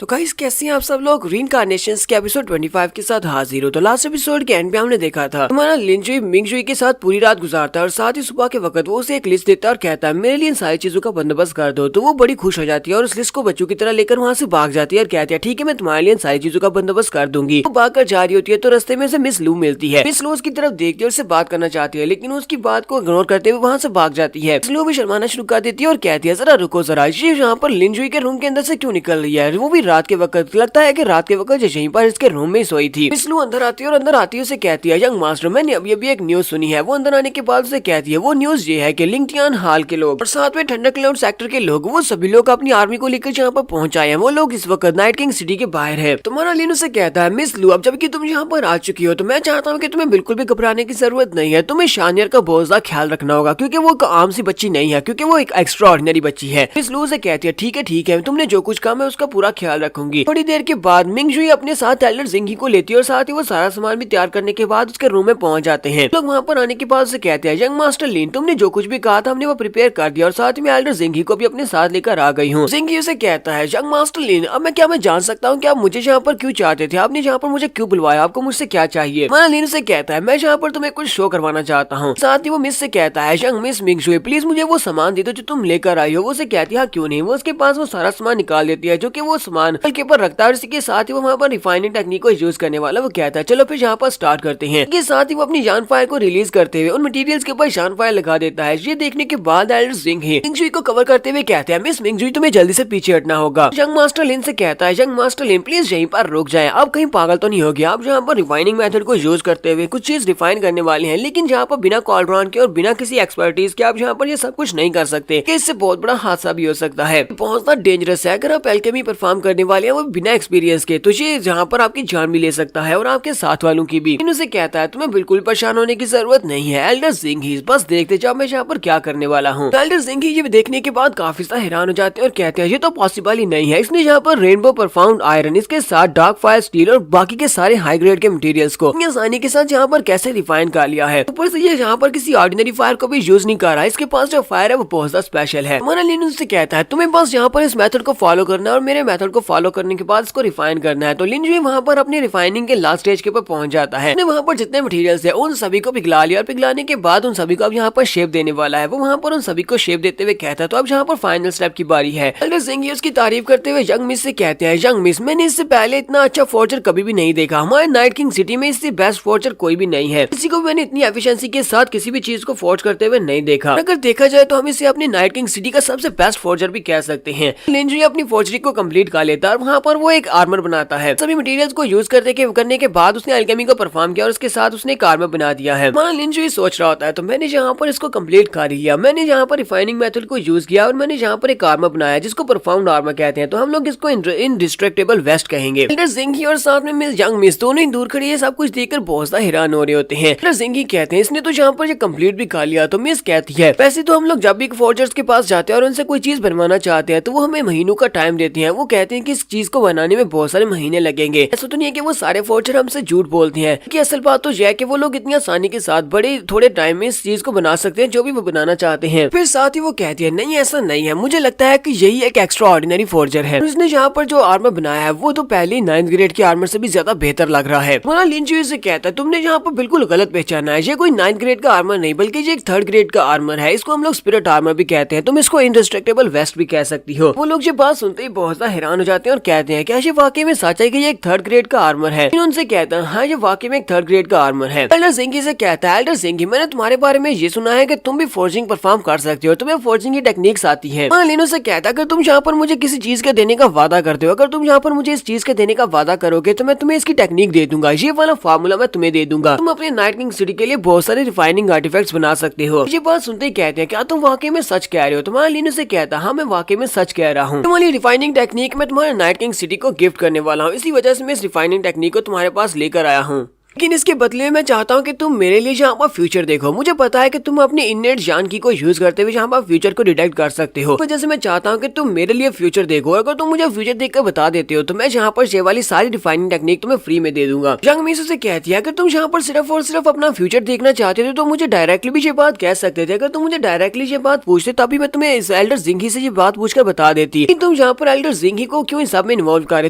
तो गाइस कैसे हैं आप सब लोग। रीइंकार्नेशंस के एपिसोड 25 के साथ हाजिर हो। तो लास्ट एपिसोड के एंड पे हमने देखा था हमारा लिनजुई मिंगजुई के साथ पूरी रात गुजारता है और साथ ही सुबह के वक्त वो उसे एक लिस्ट देता है और कहता है मेरे लिए इन सारी चीजों का बंदोबस्त कर दो। तो वो बड़ी खुश हो जाती है और उस लिस्ट को बच्चों की तरह लेकर वहाँ से भाग जाती है और कहती है ठीक है मैं तुम्हारे लिए इन सारी चीजों का बंदोबस्त कर दूंगी। वो भाग कर जा रही होती है तो रास्ते में से मिस लू मिलती है। मिस लू उसकी तरफ देखती है और उससे बात करना चाहती है लेकिन उसकी बात को इग्नोर करते हुए वहाँ से भाग जाती है। मिस लू भी शर्माना शुरू कर देती है और कहती है जरा रुको जरा, ये यहाँ पर लिनजुई के रूम के अंदर से क्यों निकल रही है, वो भी रात के वक्त। लगता है कि रात के वक्त यहीं पर इसके रूम में सोई थी। मिस लू अंदर आती है और अंदर आती है उसे कहती है यंग मास्टर मैंने अभी अभी एक न्यूज सुनी है। वो अंदर आने के बाद उसे कहती है वो न्यूज ये है कि लिंगटियान हाल के लोग और साथ में ठंडक क्लाउड सेक्टर के लोग वो सभी लोग अपनी आर्मी को लेकर यहाँ पर पहुंच आए हैं। वो लोग इस वक्त नाइट किंग सिटी के बाहर है। तुम्हारा लिन उसे कहता है मिस लू अब जबकि तुम यहाँ पर आ चुकी हो तो मैं चाहता हूँ कि तुम्हें बिल्कुल भी घबराने की जरूरत नहीं है। तुम्हें शानियर का बहुत ज्यादा ख्याल रखना होगा क्योंकि वो एक आम सी बच्ची नहीं है, क्योंकि वो एक एक्स्ट्रा ऑर्डिनरी बच्ची है। मिस लू उसे कहती है ठीक है तुमने जो कुछ कहा मैं उसका पूरा ख्याल रखूंगी। थोड़ी देर के बाद मिंगजुई अपने साथ एल्डर जिंगी को लेती है और साथ ही वो सारा सामान भी तैयार करने के बाद उसके रूम में पहुंच जाते हैं। लोग वहाँ पर आने के बाद उसे कहते हैं यंग मास्टर लिन तुमने जो कुछ भी कहा था हमने वो प्रिपेयर कर दिया और साथ में एल्डर जिंगी को भी अपने साथ लेकर आ गई हूँ। जिंगी उसे कहता है यंग मास्टर लिन अब मैं जान सकता हूँ कि आप मुझे यहाँ पर क्यों चाहते थे, आपने यहाँ पर मुझे क्यों बुलवाया, आपको मुझसे क्या चाहिए। माना लिन उसे कहता है मैं यहाँ पर तुम्हें कुछ शो करवाना चाहता हूँ। साथ ही वो मिस से कहता है यंग मिस मिंगजुई प्लीज मुझे वो सामान दे दो जो तुम लेकर आई हो। वो उसे कहती है क्यों नहीं। वो उसके पास वो सारा सामान निकाल देती है जो कि वो सामान के ऊपर रखता है। इसके साथ ही वो वहाँ पर रिफाइनिंग टेक्निक को यूज करने वाला वो कहता है चलो फिर यहाँ पर स्टार्ट करते हैं। इसके साथ ही वो अपनी जान फायर को रिलीज करते हुए उन मटेरियल्स के ऊपर जान फायर लगा देता है। ये देखने के बाद एल्डर जिंगी मिंगजुई को कवर करते हुए कहते हैं मिस मिंगजुई तुम्हें जल्दी से पीछे हटना होगा। यंग मास्टर लिन से कहता है यंग मास्टर लिन प्लीज यहीं पर रुक जाएं, आप कहीं पागल तो नहीं हो गया। आप यहाँ पर रिफाइनिंग मेथड को यूज करते हुए कुछ चीज रिफाइन करने वाले हैं लेकिन यहाँ पर बिना कॉलड्रॉन के और बिना किसी एक्सपर्टीज के आप यहाँ पर ये सब कुछ नहीं कर सकते कि इससे बहुत बड़ा हादसा भी हो सकता है। बहुत ज्यादा डेंजरस है। अगर आप एल्केमी परफॉर्म करने वाले हैं वो बिना एक्सपीरियंस के तो ये यहाँ पर आपकी जान भी ले सकता है और आपके साथ वालों की भी। इनसे कहता है तुम्हें बिल्कुल परेशान होने की जरूरत नहीं है एल्डर जिंगी, बस देखते जाओ मैं यहाँ पर क्या करने वाला हूँ। एल्डर जिंगी ये देखने के बाद काफी ज्यादा हैरान हो जाते हैं और कहते हैं ये तो पॉसिबल ही नहीं है। इसने यहाँ पर रेनबो परफाउंड आयरन इसके साथ डार्क फायर स्टील और बाकी के सारे हाई ग्रेड के मटेरियल्स को आसानी के साथ यहाँ पर कैसे रिफाइन कर लिया है। ऊपर से ये यहाँ पर किसी ऑर्डिनरी फायर को भी यूज नहीं कर रहा है। इसके पास जो फायर है वो बहुत ज्यादा स्पेशल है। हमारा लिन उससे कहता है तुम्हें बस यहाँ पर इस मेथड को फॉलो करना है और मेरे मेथड को फॉलो करने के बाद इसको रिफाइन करना है। तो लिन जो वहाँ पर अपने रिफाइनिंग के लास्ट स्टेज के ऊपर पहुंच जाता है। वहाँ पर जितने मटेरियल्स है उन सभी को पिघला लिया और पिघलाने के बाद उन सभी को अब यहाँ पर शेप देने वाला है। वो वहाँ पर उन सभी को शेप देते हुए कहता है तो अब यहाँ पर फाइनल स्टेप की बारी है। एल्डर जिंगी उसकी तारीफ करते हुए यंग मिस से कहते हैं यंग मिस मैंने इससे पहले इतना अच्छा फोर्जर कभी भी नहीं देखा। हमारे नाइट किंग सिटी में इससे बेस्ट फोर्जर कोई भी नहीं है। किसी को मैंने इतनी एफिशिएंसी के साथ किसी भी चीज को फोर्ज करते हुए नहीं देखा। अगर देखा जाए तो हम इसे अपनी नाइट किंग सिटी का सबसे बेस्ट फोर्जर भी कह सकते हैं। लिनजुई अपनी फोर्जरी को कंप्लीट कर लेता है और वहाँ पर वो एक आर्मर बनाता है। सभी मटेरियल्स को यूज करने के बाद उसने अल्केमी को परफॉर्म किया और उसके साथ उसने एक आर्मर बना दिया है। माना लिनजुई सोच रहा होता है तो मैंने यहाँ पर इसको कंप्लीट कर लिया, मैंने यहाँ पर रिफाइनिंग मेथड को यूज किया और मैंने यहाँ पर एक आर्मर बनाया जिसको परफॉर्म्ड आर्मर कहते हैं। तो हम लोग इसको इनडिस्ट्रक्टेबल वेस्ट कहेंगे। एल्डर जिंगी और साथ में मिस यंग मिस दोनों ही दूर खड़ी है। सब कुछ देखकर बहुत ज्यादा हैरान हो रहे होते हैं। एल्डर जिंगी कहते हैं इसने तो यहाँ पर ये कंप्लीट भी कर लिया। तो मिस कहती है वैसे तो हम लोग जब भी फोर्जर्स के पास जाते हैं और उनसे कोई चीज बनवाना चाहते हैं तो वो हमें महीनों का टाइम देते हैं। वो कहते हैं कि इस चीज को बनाने में बहुत सारे महीने लगेंगे। ऐसा तो नहीं है कि वो सारे फोर्जर हमसे झूठ बोलते हैं कि असल बात तो यह है कि वो लोग इतनी आसानी के साथ बड़े थोड़े टाइम में इस चीज को बना सकते हैं जो भी वो बनाना चाहते हैं। फिर साथ ही वो कहती है नहीं ऐसा नहीं है, मुझे लगता है कि यही एक एक्स्ट्रा ऑर्डिनरी फोर्जर है। उसने यहाँ पर जो आर्मर बनाया है वो तो पहले 9th ग्रेड के आर्मर से भी ज्यादा बेहतर लग रहा है। मोना लिनजुई से कहता है तुमने यहाँ पर बिल्कुल गलत पहचाना है। ये कोई 9th ग्रेड का आर्मर नहीं बल्कि ये एक 3rd ग्रेड का आर्मर है। इसको हम लोग स्पिरिट आर्मर भी कहते हैं। तुम इसको इनडिस्ट्रक्टेबल वेस्ट भी कह सकती हो। वो लोग ये बात सुनते ही बहुत ज्यादा हैरान हो जाते हैं और कहते हैं क्या ये वाकई में सच है कि ये एक 3rd ग्रेड का आर्मर है। उनसे कहता है हाँ ये वाकई में एक 3rd ग्रेड का आर्मर है। एल्डर जिंगी से कहता है एल्डर जिंगी मैंने तुम्हारे बारे में ये सुना है कि तुम भी फोर्जिंग परफॉर्म कर सकते हो, तुम्हें फोर्जिंग की टेक्निक्स आती है। लिनो से कहता है अगर तुम यहाँ पर मुझे किसी चीज के देने का वादा करते हो, अगर तुम यहाँ पर मुझे इस चीज के देने का वादा करोगे तो मैं तुम्हें इसकी टेक्निक दे दूंगा, ये वाला फार्मूला मैं तुम्हें दे दूंगा। तुम अपने नाइट किंग सिटी के लिए बहुत सारे रिफाइनिंग आर्टिफैक्ट्स बना सकते हो। ये बात सुनते ही कहते हैं क्या तुम वाकई में सच कह रहे हो। तुम्हारा लिनो से कहता है हाँ मैं वाकई में सच कह रहा हूँ। तुम्हारी रिफाइनिंग टेक्निक मैं तुम्हारे नाइट किंग सिटी को गिफ्ट करने वाला हूँ, इसी वजह से मैं इस रिफाइनिंग टेक्निक को तुम्हारे पास लेकर आया हूँ। लेकिन इसके बदले में मैं चाहता हूँ कि तुम मेरे लिए जहाँ पर फ्यूचर देखो। मुझे पता है कि तुम अपनी इननेट जान की को यूज करते हुए जहाँ पर फ्यूचर को डिटेक्ट कर सकते हो। वजह से मैं चाहता हूँ कि तुम मेरे लिए फ्यूचर देखो। अगर तुम मुझे फ्यूचर देखकर बता देते हो तो मैं जहाँ पर ये वाली सारी डिफाइनिंग टेक्निक तुम्हें फ्री में दे दूंगा। जंग मीसू से कहती है कि तुम जहाँ पर सिर्फ और सिर्फ अपना फ्यूचर देखना चाहते थे तो मुझे डायरेक्टली भी ये बात कह सकते थे। अगर तुम मुझे डायरेक्टली ये बात पूछते तभी मैं तुम्हें इस एल्डर जिंगी से ये बात पूछकर बता देती। तुम जहाँ पर एल्डर जिंगी को क्यों इन सब में इन्वॉल्व कर रहे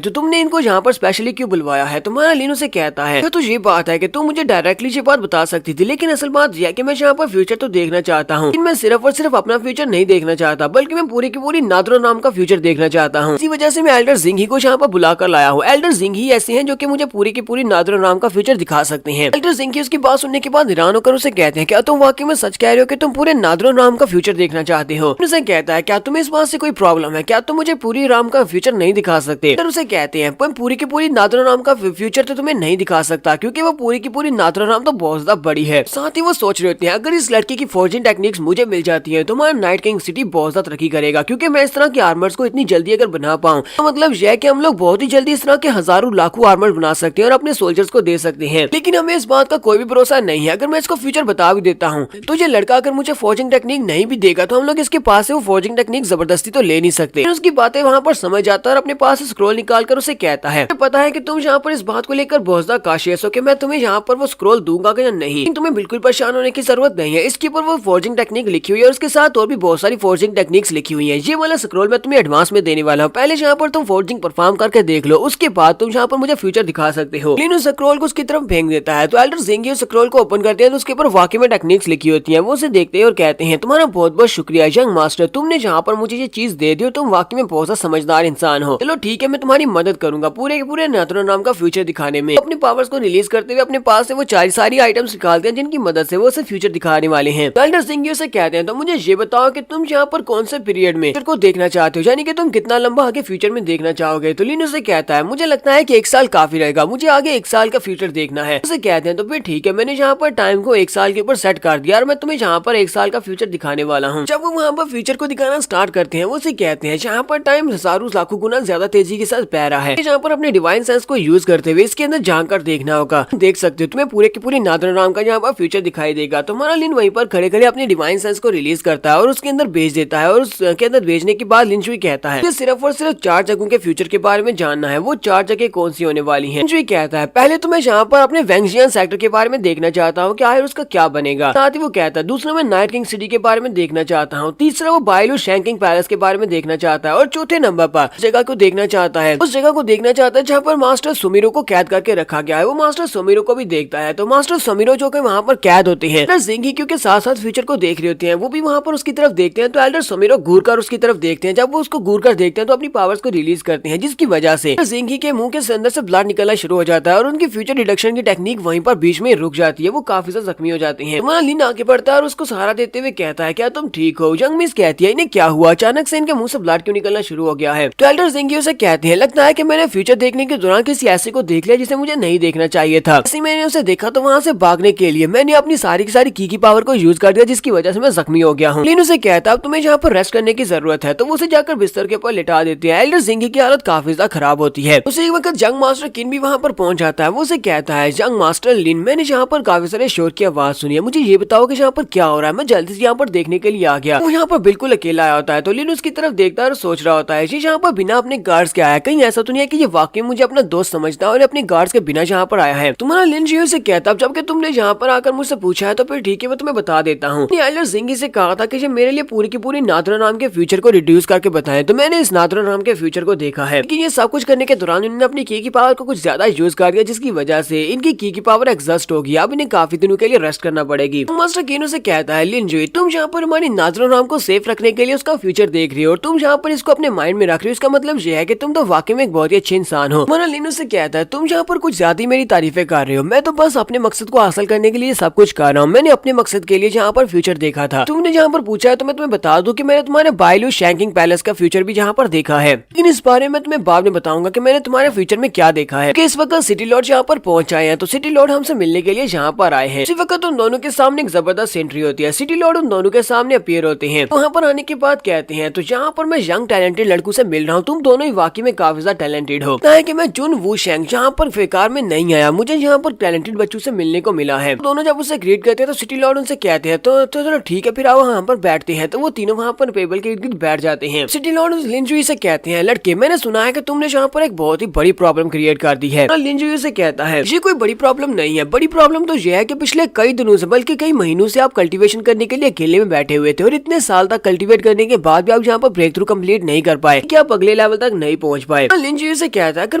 थे, तुमने इनको यहाँ पर स्पेशली क्यों बुलवाया है? तुम्हारा लिन उसे कहता है तो ये बात है कि तुम मुझे डायरेक्टली ये बात बता सकती थी, लेकिन असल बात यह है कि मैं यहाँ पर फ्यूचर तो देखना चाहता हूँ, लेकिन मैं सिर्फ और सिर्फ अपना फ्यूचर नहीं देखना चाहता बल्कि मैं पूरी की पूरी नादरो नाम का फ्यूचर देखना चाहता हूँ। इसी वजह से मैं एल्डर जिंगी को यहाँ पर बुलाकर लाया हूँ। एल्डर जिंगी ऐसे हैं जो कि मुझे पूरी की पूरी नादरो नाम का फ्यूचर दिखा सकते हैं। एल्डर जिंगी उसकी बात सुनने के बाद हैरान होकर उसे कहते हैं क्या तुम वाकई में सच कह रहे हो कि तुम पूरे नादरो नाम का फ्यूचर देखना चाहते हो? उसे कहता है क्या तुम्हें इस बात से कोई प्रॉब्लम है? क्या तुम मुझे पूरी राम का फ्यूचर नहीं दिखा सकते? फिर उसे कहते हैं पूरी की पूरी नादरो नाम का फ्यूचर तो तुम्हें नहीं दिखा सकता क्योंकि वो पूरी की पूरी नादरो नाम तो बहुत ज्यादा बड़ी है। साथ ही वो सोच रहे होते हैं अगर इस लड़की की फोर्जिंग टेक्निक्स मुझे मिल जाती है तो हमारा नाइट किंग सिटी बहुत ज्यादा तरक्की करेगा, क्योंकि मैं इस तरह के आर्मर्स को इतनी जल्दी अगर बना पाऊं तो मतलब यह है कि हम लोग बहुत ही जल्दी इस तरह के हजारों लाखों आर्मर बना सकते हैं और अपने सोल्जर्स को दे सकते हैं। लेकिन हमें इस बात का कोई भी भरोसा नहीं है। अगर मैं इसको फ्यूचर बता भी देता हूँ तो ये लड़का अगर मुझे फोर्जिंग टेक्निक नहीं भी देगा तो हम लोग इसके पास से वो फोर्जिंग टेक्निक जबरदस्ती तो ले नहीं सकते। उसकी बातें वहाँ पर समझ जाता है और अपने पास स्क्रोल निकाल कर उसे कहता है पता है कि तुम यहाँ पर इस बात को लेकर बहुत ज्यादा काशियस हो कि मैं तुम्हें यहाँ पर वो स्क्रोल दूंगा या नहीं। तुम्हें बिल्कुल परेशान होने की जरूरत नहीं है। इसके ऊपर वो फोर्जिंग टेक्निक लिखी हुई है और उसके साथ और भी बहुत सारी फोर्जिंग टेक्निक्स लिखी हुई है। ये वाला स्क्रोल मैं तुम्हें एडवांस में देने वाला हूँ। पहले यहाँ पर तुम फोर्जिंग परफॉर्म करके देख लो, उसके बाद तुम यहाँ पर मुझे फ्यूचर दिखा सकते हो। लेकिन उस स्क्रोल को उसकी तरफ फेंक देता है तो एल्डर जिंगी उस स्क्रोल को ओपन करते हैं तो उसके ऊपर वाकई में टेक्निक्स लिखी होती है। वो उसे देखते हैं और कहते हैं तुम्हारा बहुत बहुत शुक्रिया यंग मास्टर, तुमने जहाँ पर मुझे ये चीज दे दी, तुम वाकई में बहुत समझदार इंसान हो। चलो ठीक है, मैं तुम्हारी मदद करूंगा पूरे के पूरे नाथुरा नाम का फ्यूचर दिखाने में। अपने पावर्स को रिलीज करते हुए अपने पास से वो सारी आइटम्स निकालते हैं जिनकी मदद से वो उसे फ्यूचर दिखाने वाले हैं। एल्डर जिंगी उसे कहते हैं तो मुझे ये बताओ कि तुम यहाँ पर कौन से पीरियड में फ्यूचर को देखना चाहते हो, यानी कि तुम कितना लंबा आगे फ्यूचर में देखना चाहोगे? तो लिन उसे कहता है मुझे लगता है कि 1 साल काफी रहेगा, मुझे आगे 1 साल का फ्यूचर देखना है। उसे कहते हैं तो फिर ठीक है, मैंने यहाँ पर टाइम को 1 साल के ऊपर सेट कर दिया और मैं तुम्हें यहाँ पर 1 साल का फ्यूचर दिखाने वाला हूँ। जब वो वहाँ पर फ्यूचर को दिखाना स्टार्ट करते हैं वो उसे कहते हैं यहाँ पर टाइम हजारों लाखों गुना ज्यादा तेजी के साथ बह रहा है। यहाँ पर अपने डिवाइन सेंस को यूज करते हुए इसके अंदर जानकर देखना होगा। देख सकते हो तुम्हें पूरे की पूरी नादर नाम का यहाँ पर फ्यूचर दिखाई देगा। तुम्हारा लिन वहीं पर खड़े खड़े अपने डिवाइन सेंस को रिलीज करता है और उसके अंदर भेज देता है। और उसके अंदर भेजने के बाद लिन शुई कहता है सिर्फ और सिर्फ 4 जगहों के फ्यूचर के बारे में जानना है। वो 4 जगह कौन सी होने वाली है? लिन शुई कहता है पहले तो मैं यहाँ पर अपने वेंगजियन सेक्टर के बारे में देखना चाहता हूँ कि आखिर उसका क्या बनेगा। साथ ही वो कहता है दूसरा मैं नाइट किंग सिटी के बारे में देखना चाहता हूँ। तीसरा वो बाइलू शैंकिंग पैलेस के बारे में देखना चाहता है और चौथे नंबर पर जगह को देखना चाहता है, उस जगह को देखना चाहता है जहाँ पर मास्टर सुमिरो को कैद करके रखा गया है। वो मास्टर सुमिरो को भी देखता है तो मास्टर सुमिरो जो कि वहाँ पर कैद होते हैं एल्डर जिंगी क्योंकि साथ साथ फ्यूचर को देख रहे होते हैं वो भी वहाँ पर उसकी तरफ देखते हैं। तो एल्डर सुमिरो घूर कर उसकी तरफ देखते हैं। जब वो उसको घूर कर देखते हैं तो अपनी पावर्स को रिलीज करते हैं जिसकी वजह से जिंगी के मुंह के अंदर से ब्लड निकलना शुरू हो जाता है और उनकी फ्यूचर डिडक्शन की टेक्निक वहीं पर बीच में रुक जाती है। वो काफी ज्यादा जख्मी हो जाते हैं। तुम्हारा लिन आगे बढ़ता है और उसको सहारा देते हुए कहता है क्या तुम ठीक हो? जंग मिस कहती है इन्हें क्या हुआ, अचानक से इनके मुंह से ब्लड क्यों निकलना शुरू हो गया है? तो एल्डर जिंगी उसे कहते हैं लगता है कि मैंने फ्यूचर देखने के दौरान किसी ऐसे को देख लिया जिसे मुझे नहीं देखना चाहिए था। ऐसे मैंने उसे देखा तो वहाँ से भागने के लिए मैंने अपनी सारी की सारी की पावर को यूज कर दिया जिसकी वजह से मैं जख्मी हो गया हूँ। लिन उसे कहता है अब तुम्हें यहाँ पर रेस्ट करने की जरूरत है तो वो उसे जाकर बिस्तर के ऊपर लिटा देती है। एल्डर जिंगी की हालत काफी ज्यादा खराब होती है। उसे एक वक्त जंग मास्टर किन भी वहाँ पर पहुंच जाता है। वो उसे कहता है जंग मास्टर लिन मैंने यहाँ पर काफी सारे शोर की आवाज सुनी है, मुझे ये बताओ कि यहाँ पर क्या हो रहा है? मैं जल्दी से यहाँ पर देखने के लिए आ गया। वो यहाँ पर बिल्कुल अकेला आया होता है तो लिन उसकी तरफ देखता है और सोच रहा होता है ये यहाँ पर बिना अपने गार्ड्स के आया, कहीं ऐसा तो नहीं है कि ये वाकई मुझे अपना दोस्त समझता है और अपने गार्ड्स के बिना यहाँ पर आया है। तुम्हारा लिन जियो से कहता है जबकि तुमने यहाँ पर आकर मुझसे पूछा है तो फिर ठीक है मैं तुम्हें बता देता हूँ। एल्डर जिंगी से कहा था कि ये मेरे लिए पूरी की पूरी नादरा नाम के फ्यूचर को रिड्यूस करके बताएं तो मैंने इस नादरा नाम के फ्यूचर को देखा है। लेकिन ये सब कुछ करने के दौरान इन्होंने अपनी की पावर को कुछ ज्यादा यूज कर दिया जिसकी वजह से इनकी की पावर एग्जॉस्ट होगी। अब इन्हें काफी दिनों के लिए रेस्ट करना पड़ेगी। मास्टर कीनो से कहता है लिन जुई तुम यहाँ पर हमारी नादरा नाम को सेफ रखने के लिए उसका फ्यूचर देख रही हो और तुम यहाँ पर इसको अपने माइंड में रख रही हो, इसका मतलब ये है कि तुम तो वाकई में एक बहुत ही अच्छे इंसान हो। मना लिन से कहता है तुम यहाँ पर कुछ ज्यादा मेरी तारीफें कर रहे हो, मैं तो बस अपने मकसद को हासिल करने के लिए सब कुछ कर रहा हूँ। मैंने अपने मकसद के लिए यहाँ पर फ्यूचर देखा था। तुमने यहाँ पर पूछा है तो मैं तुम्हें बता दूं कि मैंने तुम्हारे बाइलू शैंकिंग पैलेस का फ्यूचर भी यहाँ पर देखा है, लेकिन इस बारे में तुम्हें बाद में बताऊंगा कि मैंने तुम्हारे फ्यूचर में क्या देखा है। कि इस वक्त सिटी लॉर्ड यहाँ पर पहुंच आए हैं तो सिटी लॉर्ड हमसे मिलने के लिए यहाँ पर आए हैं। इसी वक्त उन दोनों के सामने एक जबरदस्त एंट्री होती है। सिटी लॉर्ड उन दोनों के सामने अपीयर होते हैं। वहाँ पर आने के बाद कहते हैं तो यहाँ पर मैं यंग टैलेंटेड लड़कों से मिल रहा हूँ, तुम दोनों ही वाकई में काफी ज्यादा टैलेंटेड हो। कि मैं जुन वू शेंग यहाँ पर बेकार में नहीं आया, मुझे चांस यहाँ पर टैलेंटेड बच्चों से मिलने को मिला है। दोनों जब उसे ग्रीट करते हैं तो सिटी लॉर्ड उनसे कहते हैं तो चलो ठीक है फिर आओ वहाँ पर बैठते हैं। तो वो तीनों वहाँ पर टेबल के इर्द गिर्द बैठ जाते हैं। सिटी लॉर्ड लिंजुई से कहते हैं लड़के मैंने सुना है कि तुमने यहाँ पर एक बहुत ही बड़ी प्रॉब्लम क्रिएट कर दी है। लिंजुई से कहता है ये कोई बड़ी प्रॉब्लम नहीं है, बड़ी प्रॉब्लम तो यह है कि पिछले कई दिनों से बल्कि कई महीनों से आप कल्टीवेशन करने के लिए अकेले में बैठे हुए थे और इतने साल तक कल्टीवेट करने के बाद भी आप यहाँ पर ब्रेक थ्रू कम्प्लीट नहीं कर पाए, क्या आप अगले लेवल तक नहीं पहुंच पाए। लिंजुई से कहता है अगर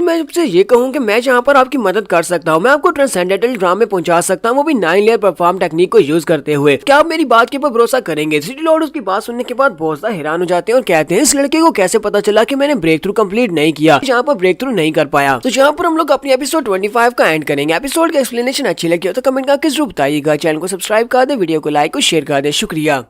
मैं आपसे ये कहूँ कि मैं यहाँ पर आपकी मदद कर सकता हूँ, मैं आपको ट्रांसेंडेंटल ड्राम में पहुंचा सकता हूँ, वो भी 9 लेयर परफॉर्म टेक्निक को यूज करते हुए, क्या आप मेरी बात के ऊपर भरोसा करेंगे। सिटी लॉर्ड उसकी बात सुनने के बाद बहुत ज्यादा हैरान हो जाते हैं और कहते हैं इस लड़के को कैसे पता चला कि मैंने ब्रेक थ्रू कम्प्लीट नहीं किया, यहाँ पर ब्रेक थ्रू नहीं कर पाया। तो यहाँ पर हम लोग अपनी एपिसोड 25 का एंड करेंगे। एपिसोड की एक्सप्लेनेशन अच्छी लगी हो तो कमेंट करके जरूर बताइएगा। चैनल को सब्सक्राइब कर दे, वीडियो को लाइक और शेयर कर दे। शुक्रिया।